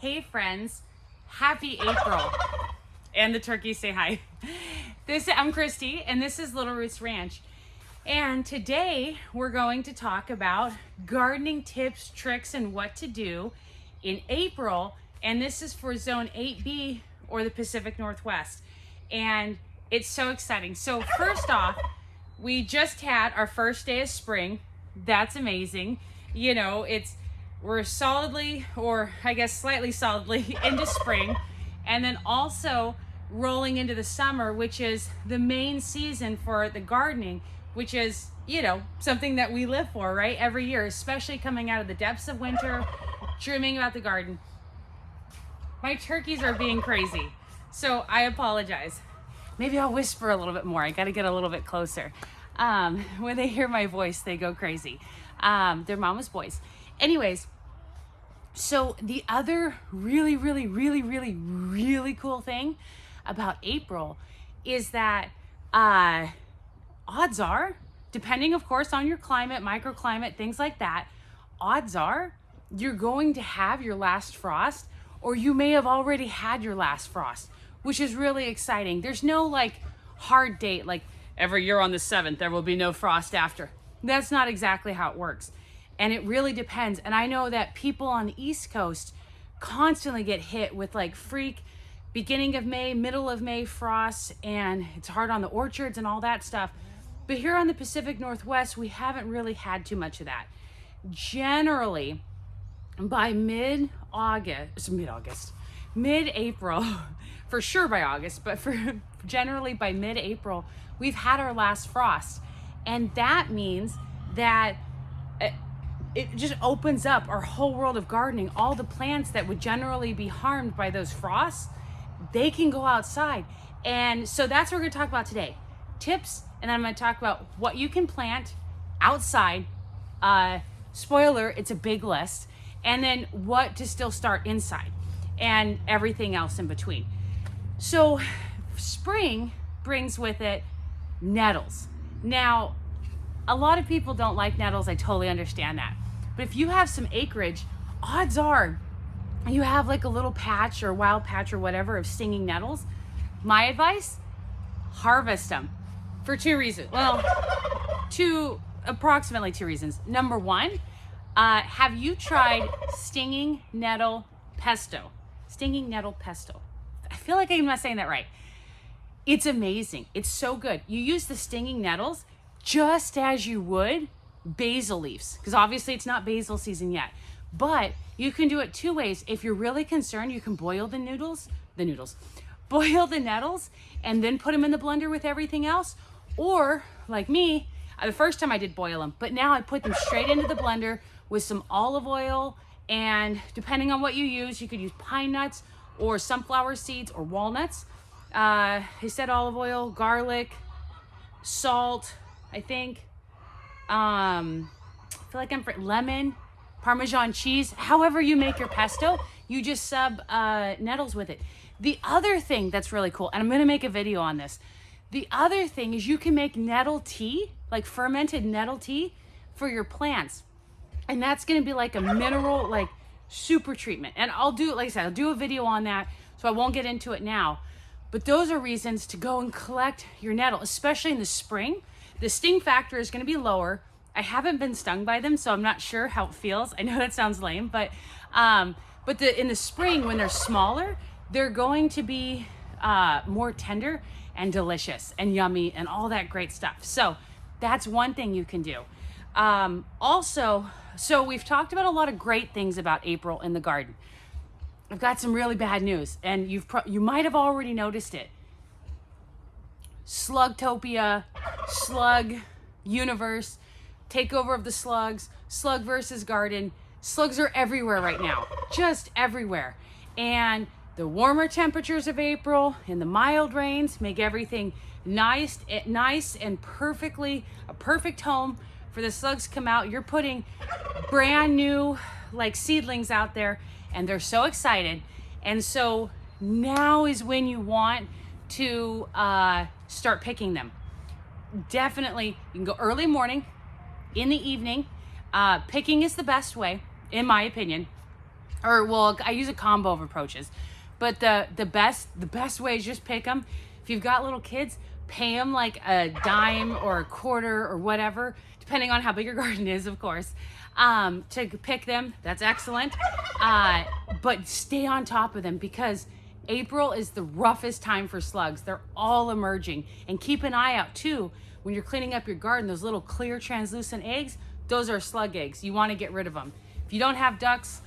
Hey friends, happy April. And the turkeys say hi. I'm Christy and this is Little Roots Ranch. And today we're going to talk about gardening tips, tricks, and what to do in April. And this is for Zone 8B or the Pacific Northwest. And it's so exciting. So first off, we just had our first day of spring. That's amazing. You know, we're solidly, or I guess slightly solidly into spring, and then also rolling into the summer, which is the main season for the gardening, which is, you know, something that we live for, right? Every year, especially coming out of the depths of winter, dreaming about the garden. My turkeys are being crazy, so I apologize. Maybe I'll whisper a little bit more. I got to get a little bit closer. When they hear my voice, they go crazy. They're mama's boys. Anyways, so the other really cool thing about April is that odds are, depending of course on your climate, microclimate, things like that, odds are you're going to have your last frost, or you may have already had your last frost, which is really exciting. There's no like hard date, like every year on the 7th, there will be no frost after. That's not exactly how it works. And it really depends. And I know that people on the East Coast constantly get hit with like freak beginning of May, middle of May frosts, and it's hard on the orchards and all that stuff. But here on the Pacific Northwest, we haven't really had too much of that. Generally, by mid-April, for sure by August, but generally by mid-April, we've had our last frost. And that means that it just opens up our whole world of gardening. All the plants that would generally be harmed by those frosts, they can go outside. And so that's what we're gonna talk about today. Tips, and then I'm gonna talk about what you can plant outside. Spoiler, it's a big list. And then what to still start inside and everything else in between. So spring brings with it nettles. Now, a lot of people don't like nettles. I totally understand that. But if you have some acreage, odds are you have like a little patch or wild patch or whatever of stinging nettles. My advice, harvest them for two reasons. Well, approximately two reasons. Number one, have you tried stinging nettle pesto? Stinging nettle pesto. I feel like I'm not saying that right. It's amazing. It's so good. You use the stinging nettles just as you would basil leaves, because obviously it's not basil season yet, but you can do it two ways. If you're really concerned, you can boil boil the nettles and then put them in the blender with everything else. Or like me, the first time I did boil them, but now I put them straight into the blender with some olive oil, and depending on what you use, you could use pine nuts or sunflower seeds or walnuts. I said olive oil, garlic, salt, I think. I feel like lemon, Parmesan cheese. However you make your pesto, you just sub nettles with it. The other thing that's really cool, and I'm gonna make a video on this. The other thing is you can make nettle tea, like fermented nettle tea for your plants. And that's gonna be like a mineral, like super treatment. And I'll do, like I said, I'll do a video on that, so I won't get into it now. But those are reasons to go and collect your nettle, especially in the spring. The sting factor is going to be lower. I haven't been stung by them, so I'm not sure how it feels. I know that sounds lame, but in the spring when they're smaller, they're going to be more tender and delicious and yummy and all that great stuff. So that's one thing you can do. Also, so we've talked about a lot of great things about April in the garden. I've got some really bad news, and you might have already noticed it. Slugtopia, slug universe, takeover of the slugs, slug versus garden. Slugs are everywhere right now, just everywhere. And the warmer temperatures of April and the mild rains make everything nice and a perfect home for the slugs to come out. You're putting brand new like seedlings out there, and they're so excited. And so now is when you want to start picking them. Definitely, you can go early morning, in the evening. Picking is the best way, in my opinion. or well, I use a combo of approaches. But the best way is just pick them. If you've got little kids, pay them like a dime or a quarter or whatever, depending on how big your garden is, of course, to pick them. That's excellent. But stay on top of them, because April is the roughest time for slugs. They're all emerging. And keep an eye out too, when you're cleaning up your garden, those little clear translucent eggs, those are slug eggs. You want to get rid of them. If you don't have ducks,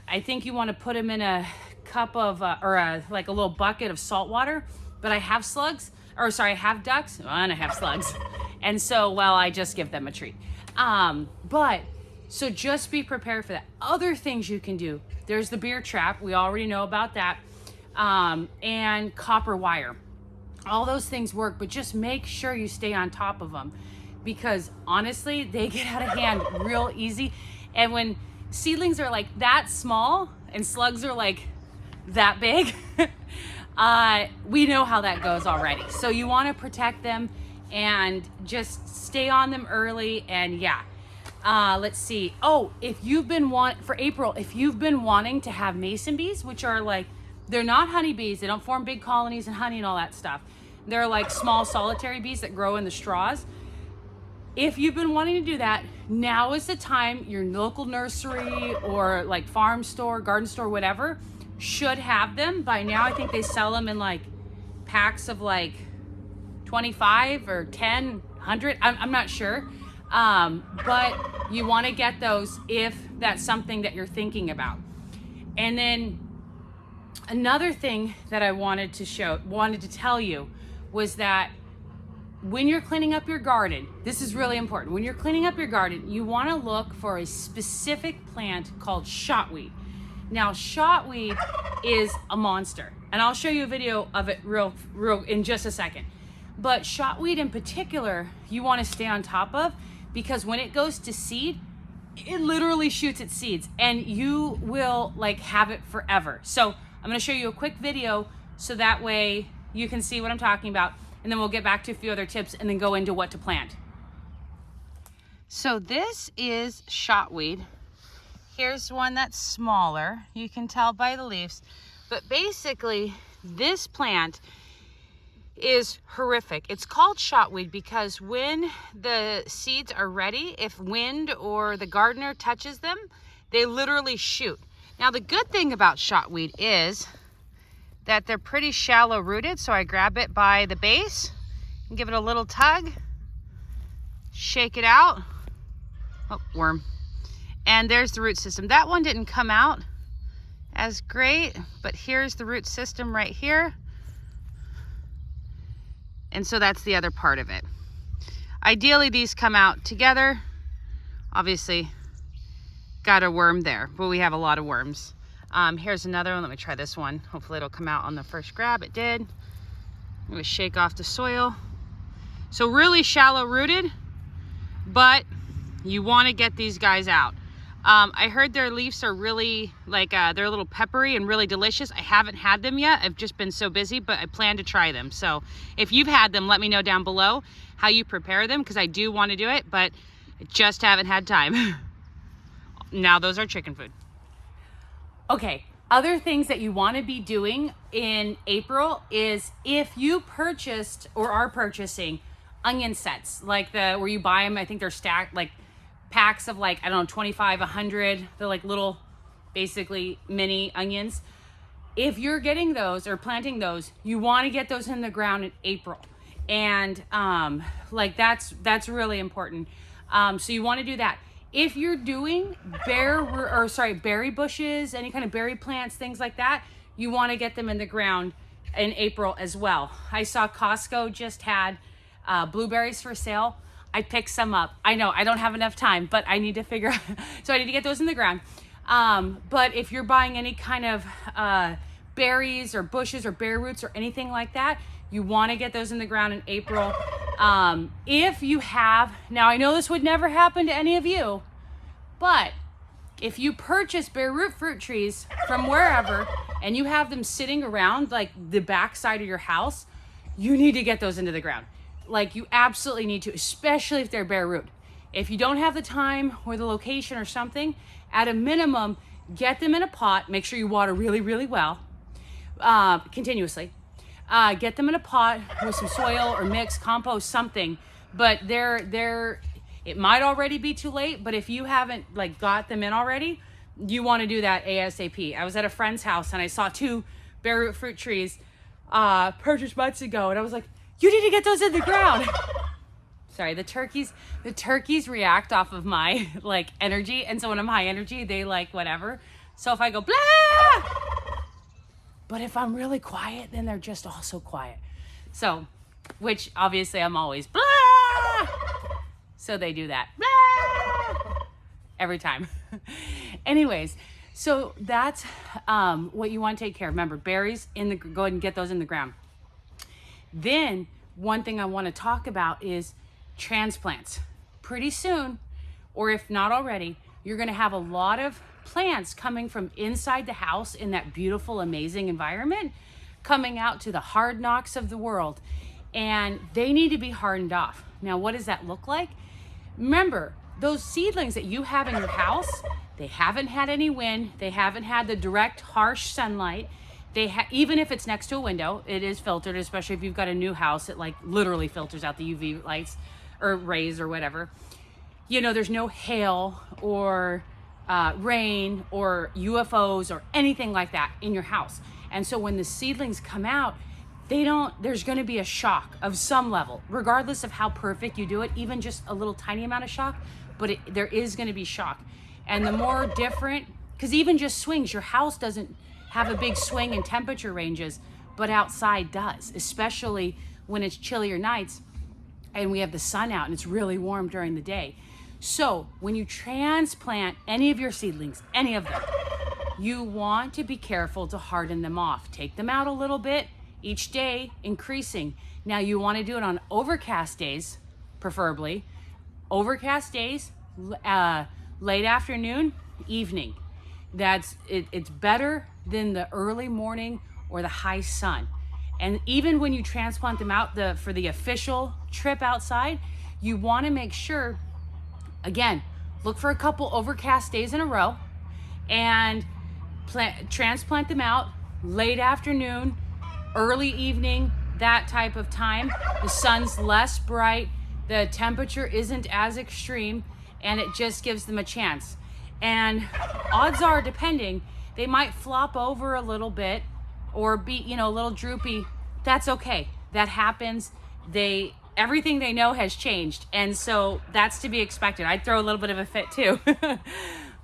I think you want to put them in a cup of, like a little bucket of salt water. But I have slugs, or sorry, I have ducks, and I have slugs. And so, well, I just give them a treat. So just be prepared for that. Other things you can do, there's the beer trap. We already know about that. And copper wire. All those things work, but just make sure you stay on top of them, because honestly, they get out of hand real easy. And when seedlings are like that small and slugs are like that big, we know how that goes already. So you want to protect them and just stay on them early. And yeah, let's see. Oh, if you've been for April, if you've been wanting to have mason bees, which are like, they're not honeybees. They don't form big colonies and honey and all that stuff. They're like small solitary bees that grow in the straws. If you've been wanting to do that, now is the time. Your local nursery or like farm store, garden store, whatever, should have them. By now, I think they sell them in like packs of like 25 or 10, 100. I'm not sure. But you want to get those if that's something that you're thinking about. And then another thing that I wanted to tell you was that when you're cleaning up your garden, this is really important. When you're cleaning up your garden, you want to look for a specific plant called shotweed. Now, shotweed is a monster, and I'll show you a video of it real in just a second. But shotweed in particular, you want to stay on top of, because when it goes to seed, it literally shoots its seeds, and you will like have it forever. So I'm going to show you a quick video so that way you can see what I'm talking about, and then we'll get back to a few other tips and then go into what to plant. So this is shotweed. Here's one that's smaller. You can tell by the leaves. But basically, this plant is horrific. It's called shotweed because when the seeds are ready, if wind or the gardener touches them, they literally shoot. Now, the good thing about shotweed is that they're pretty shallow rooted. So I grab it by the base and give it a little tug, shake it out. Oh, worm. And there's the root system. That one didn't come out as great, but here's the root system right here. And so that's the other part of it. Ideally, these come out together. Obviously, got a worm there, but we have a lot of worms. Here's another one. Let me try this one. Hopefully it'll come out on the first grab. It did. I'm gonna shake off the soil. So really shallow rooted, but you want to get these guys out. I heard their leaves are really like, they're a little peppery and really delicious. I haven't had them yet. I've just been so busy, but I plan to try them. So if you've had them, let me know down below how you prepare them, because I do want to do it, but I just haven't had time. Now those are chicken food. Okay, other things that you want to be doing in April is if you purchased or are purchasing onion sets, like where you buy them, I think they're stacked, like packs of like, I don't know, 25, 100, they're like little, basically mini onions. If you're getting those or planting those, you want to get those in the ground in April. And like that's really important. So you want to do that. If you're doing berry bushes, any kind of berry plants, things like that, you want to get them in the ground in April as well. I saw Costco just had blueberries for sale. I picked some up. I know I don't have enough time, but I need to figure out, so I need to get those in the ground. But if you're buying any kind of berries or bushes or berry roots or anything like that, you want to get those in the ground in April. If you have, now I know this would never happen to any of you, but if you purchase bare root fruit trees from wherever and you have them sitting around like the back side of your house, you need to get those into the ground. Like you absolutely need to, especially if they're bare root. If you don't have the time or the location or something, at a minimum, Get them in a pot. Make sure you water really, really well, continuously. Get them in a pot with some soil or mix, compost, something. But it might already be too late, but if you haven't like got them in already, you want to do that ASAP. I was at a friend's house and I saw 2 bare root fruit trees purchased months ago, and I was like, you need to get those in the ground. Sorry, the turkeys react off of my like energy, and so when I'm high energy, they like whatever. So if I go blah, but if I'm really quiet, then they're just also quiet. So, which obviously I'm always blah. So they do that blah, every time. Anyways, so that's what you want to take care of. Remember, berries go ahead and get those in the ground. Then one thing I want to talk about is transplants. Pretty soon, or if not already, you're going to have a lot of plants coming from inside the house in that beautiful, amazing environment, coming out to the hard knocks of the world, and they need to be hardened off. Now, what does that look like? Remember, those seedlings that you have in your house, they haven't had any wind, they haven't had the direct, harsh sunlight. Even if it's next to a window, it is filtered, especially if you've got a new house. It like literally filters out the UV lights or rays or whatever. You know, there's no hail or rain or UFOs or anything like that in your house. And so when the seedlings come out, there's going to be a shock of some level, regardless of how perfect you do it, even just a little tiny amount of shock, but there is going to be shock. And the more different, because even just swings, your house doesn't have a big swing in temperature ranges, but outside does, especially when it's chillier nights and we have the sun out and it's really warm during the day. So when you transplant any of your seedlings, any of them, you want to be careful to harden them off. Take them out a little bit each day, increasing. Now you want to do it on overcast days, preferably. Overcast days, late afternoon, evening. It's better than the early morning or the high sun. And even when you transplant them out for the official trip outside, you want to make sure, again, look for a couple overcast days in a row and transplant them out late afternoon, early evening, that type of time. The sun's less bright, the temperature isn't as extreme, and it just gives them a chance. And odds are, depending, they might flop over a little bit or be, a little droopy. That's okay. That happens. Everything they know has changed. And so that's to be expected. I'd throw a little bit of a fit too.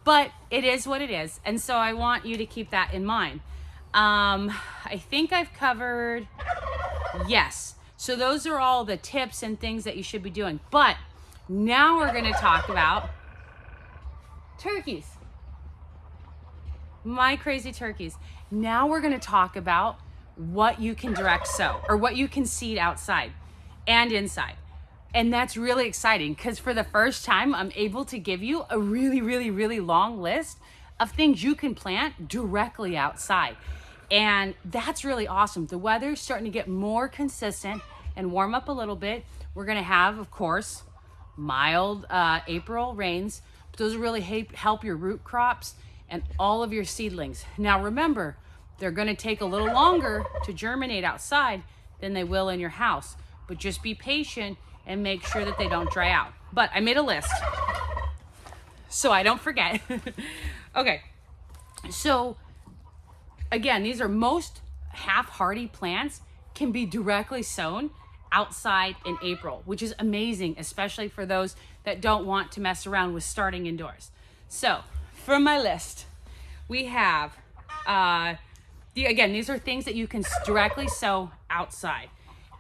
But it is what it is. And so I want you to keep that in mind. I think I've covered, yes. So those are all the tips and things that you should be doing. But now we're going to talk about turkeys. My crazy turkeys. Now we're going to talk about what you can direct sow or what you can seed outside and inside. And that's really exciting because for the first time, I'm able to give you a really, really, really long list of things you can plant directly outside. And that's really awesome. The weather's starting to get more consistent and warm up a little bit. We're going to have, of course, mild April rains. But those really help your root crops and all of your seedlings. Now remember, they're going to take a little longer to germinate outside than they will in your house. But just be patient and make sure that they don't dry out. But I made a list so I don't forget. Okay, so again, these are most half-hardy plants can be directly sown outside in April, which is amazing, especially for those that don't want to mess around with starting indoors. So from my list, we have, again, these are things that you can directly sow outside.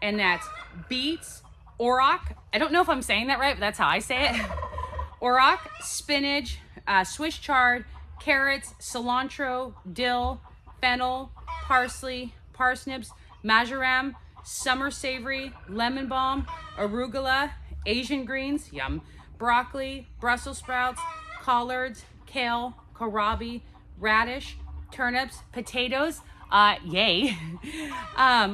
And that's beets, auroch. I don't know if I'm saying that right, but that's how I say it. Auroch, spinach, Swiss chard, carrots, cilantro, dill, fennel, parsley, parsnips, marjoram, summer savory, lemon balm, arugula, Asian greens, yum, broccoli, Brussels sprouts, collards, kale, kohlrabi, radish, turnips, potatoes, yay,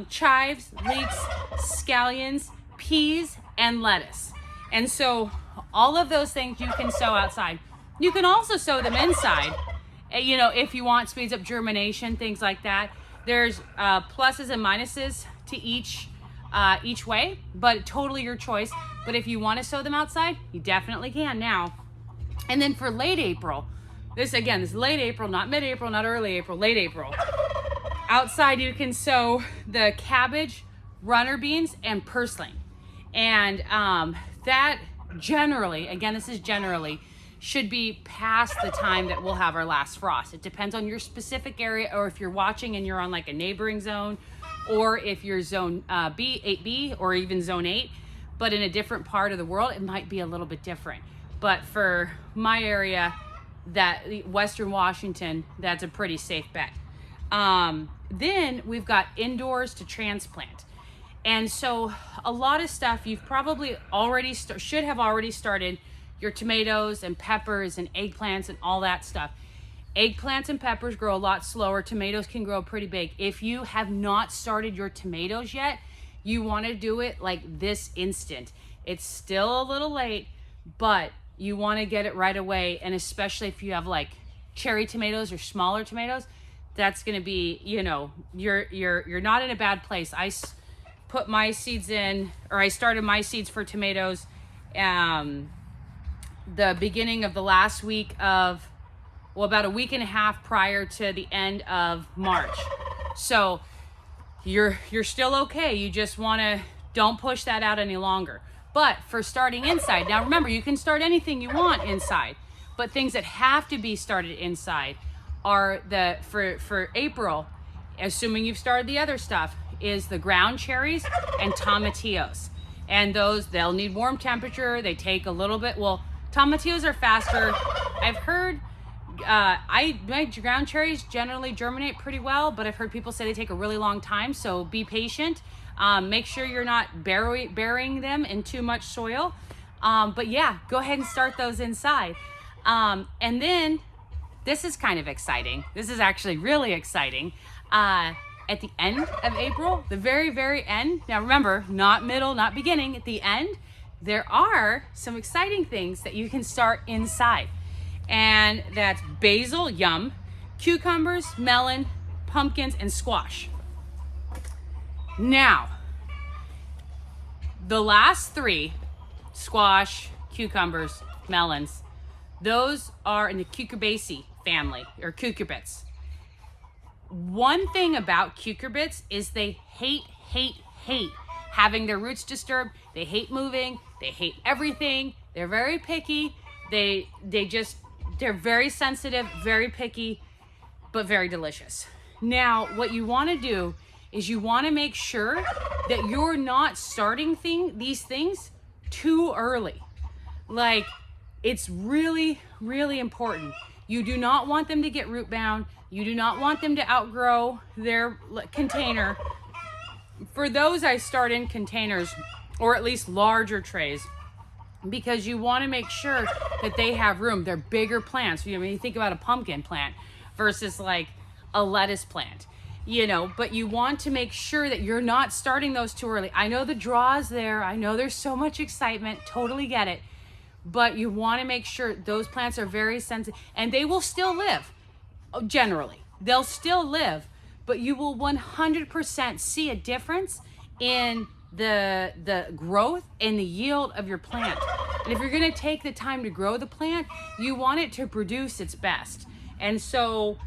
chives, leeks, scallions, peas, and lettuce. And so all of those things you can sow outside. You can also sow them inside you know, if you want, speeds up germination, things like that. There's pluses and minuses to each way, but totally your choice. But if you want to sow them outside, you definitely can now. And then for late April, this is late April, not mid-April, not early April, late April. Outside you can sow the cabbage, runner beans, and purslane. And that generally, again, this is generally, should be past the time that we'll have our last frost. It depends on your specific area, or if you're watching and you're on like a neighboring zone, or if you're zone B, 8B, or even zone 8, but in a different part of the world, it might be a little bit different. But for my area, that Western Washington, that's a pretty safe bet. Then we've got indoors to transplant. And so a lot of stuff you've probably already should have already started, your tomatoes and peppers and eggplants and all that stuff. Eggplants and peppers grow a lot slower. Tomatoes can grow pretty big. If you have not started your tomatoes yet, you want to do it like this instant. It's still a little late, but you want to get it right away. And especially if you have like cherry tomatoes or smaller tomatoes, that's going to be, you know, you're not in a bad place. I put my seeds in, or I started my seeds for tomatoes the beginning of the last week of, well, about a week and a half prior to the end of March. So you're still okay. You just want to, don't push that out any longer. But for starting inside, now remember, you can start anything you want inside, but things that have to be started inside are for April, assuming you've started the other stuff, is the ground cherries and tomatillos. And those, they'll need warm temperature. They take a little bit, well, tomatillos are faster. I've heard, my ground cherries generally germinate pretty well, but I've heard people say they take a really long time, so be patient. Make sure you're not burying them in too much soil. But yeah, go ahead and start those inside. And then, this is kind of exciting. This is actually really exciting. At the end of April, the very, very end, now remember, not middle, not beginning, at the end, there are some exciting things that you can start inside. And that's basil, yum, cucumbers, melon, pumpkins, and squash. Now, the last three, squash, cucumbers, melons, those are in the cucurbitaceae family, or cucurbits. One thing about cucurbits is they hate having their roots disturbed. They hate moving. They hate everything. They're very picky. They're very sensitive, very picky, but very delicious. Now, what you want to do is you want to make sure that you're not starting these things too early. Like, it's really, really important. You do not want them to get root bound. You do not want them to outgrow their container. For those, I start in containers, or at least larger trays, because you want to make sure that they have room. They're bigger plants. You know, when you think about a pumpkin plant versus like a lettuce plant, you know, but you want to make sure that you're not starting those too early. I know the draw is there. I know there's so much excitement. Totally get it. But you want to make sure those plants are very sensitive, and they will still live. Generally, they'll still live, but you will 100% see a difference in the growth and the yield of your plant. And if you're going to take the time to grow the plant, you want it to produce its best. And so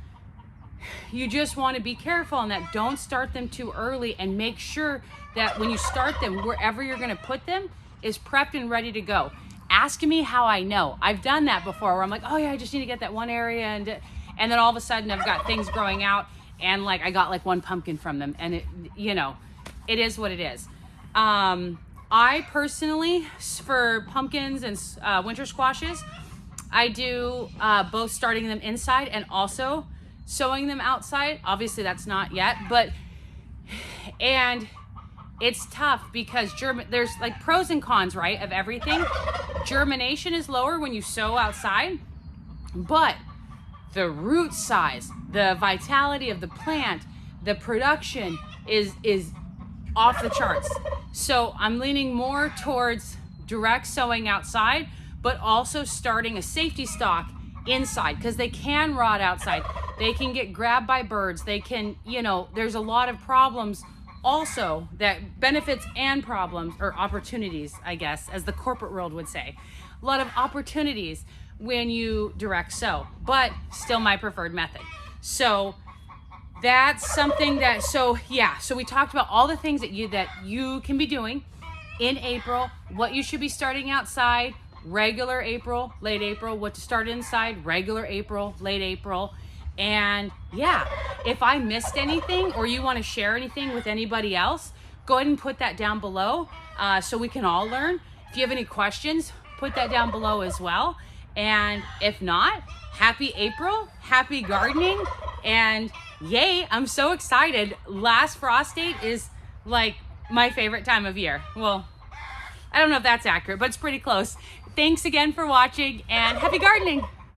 you just want to be careful on that. Don't start them too early, and make sure that when you start them, wherever you're going to put them is prepped and ready to go. Ask me how I know. I've done that before, where I'm like, oh yeah, I just need to get that one area, and then all of a sudden I've got things growing out, and like I got like one pumpkin from them, and it, you know, it is what it is. I personally, for pumpkins and winter squashes, I do both starting them inside and also sowing them outside. Obviously that's not yet, but, and it's tough because there's like pros and cons, right, of everything. Germination is lower when you sow outside, but the root size, the vitality of the plant, the production is off the charts. So I'm leaning more towards direct sowing outside, but also starting a safety stock inside, because they can rot outside. They can get grabbed by birds. They can, you know, there's a lot of problems also, that benefits and problems, or opportunities, I guess, as the corporate world would say. A lot of opportunities when you direct sow, but still my preferred method. So that's something that, so yeah, so we talked about all the things that you can be doing in April, what you should be starting outside, regular April, late April, what to start inside, regular April, late April. And yeah, if I missed anything or you want to share anything with anybody else, go ahead and put that down below so we can all learn. If you have any questions, put that down below as well. And if not, happy April, happy gardening, and yay, I'm so excited. Last frost date is like my favorite time of year. Well, I don't know if that's accurate, but it's pretty close. Thanks again for watching, and happy gardening.